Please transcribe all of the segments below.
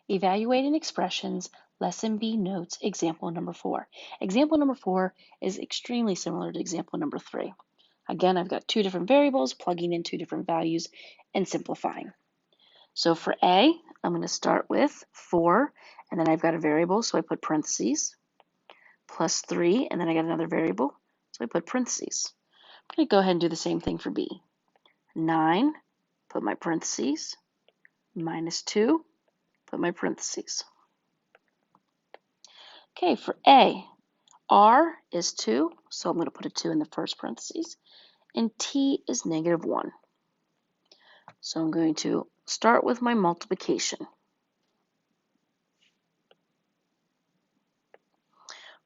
Evaluating expressions, lesson B notes example number 4. Example number 4 is extremely similar to example number 3. Again, I've got two different variables, plugging in two different values and simplifying. So for A, I'm going to start with 4, and then I've got a variable, so I put parentheses, plus 3, and then I got another variable, so I put parentheses. I'm going to go ahead and do the same thing for B. 9, put my parentheses, minus 2, put my parentheses. Okay, for A, R is 2, so I'm going to put a 2 in the first parentheses, and T is negative 1. So I'm going to start with my multiplication.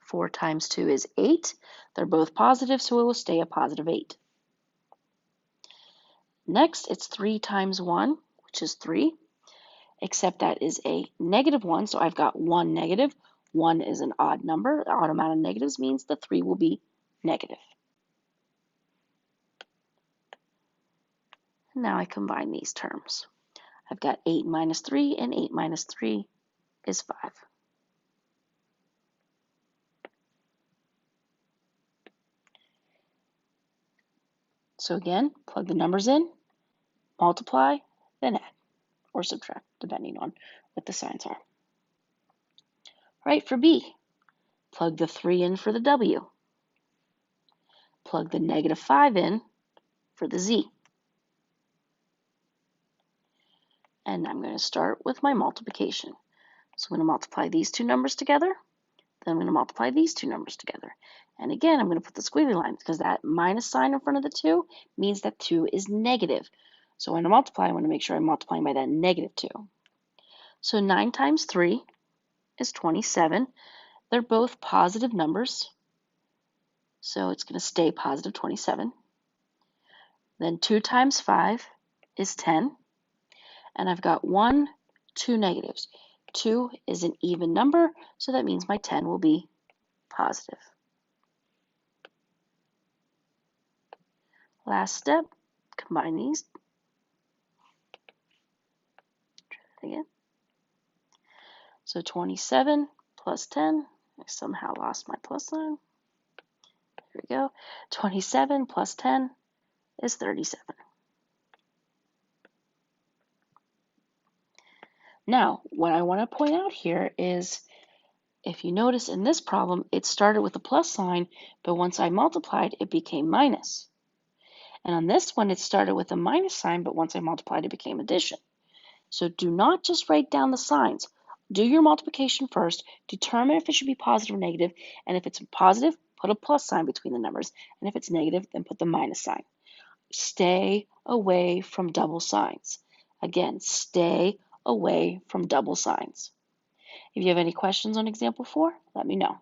4 times 2 is 8. They're both positive, so it will stay a positive 8. Next, it's 3 times 1, which is 3, except that is a negative 1, so I've got 1 negative. 1 is an odd number. The odd amount of negatives means the 3 will be negative. And now I combine these terms. I've got 8 minus 3, and 8 minus 3 is 5. So again, plug the numbers in, multiply, then add, or subtract, depending on what the signs are. All right, for B, plug the 3 in for the W. Plug the negative 5 in for the Z. And I'm going to start with my multiplication. So I'm going to multiply these two numbers together, then I'm going to multiply these two numbers together. And again, I'm going to put the squiggly line because that minus sign in front of the 2 means that 2 is negative. So when I multiply, I want to make sure I'm multiplying by that negative 2. So 9 times 3 is 27. They're both positive numbers, so it's going to stay positive 27. Then 2 times 5 is 10. And I've got 1, 2 negatives. 2 is an even number, so that means my 10 will be positive. Last step, combine these. Try that again. So 27 plus 10, I somehow lost my plus sign. There we go. 27 plus 10 is 37. Now, what I want to point out here is, if you notice in this problem, it started with a plus sign, but once I multiplied, it became minus. And on this one, it started with a minus sign, but once I multiplied, it became addition. So do not just write down the signs. Do your multiplication first, determine if it should be positive or negative, and if it's positive, put a plus sign between the numbers, and if it's negative, then put the minus sign. Stay away from double signs. Again, stay away from double signs. If you have any questions on example 4, let me know.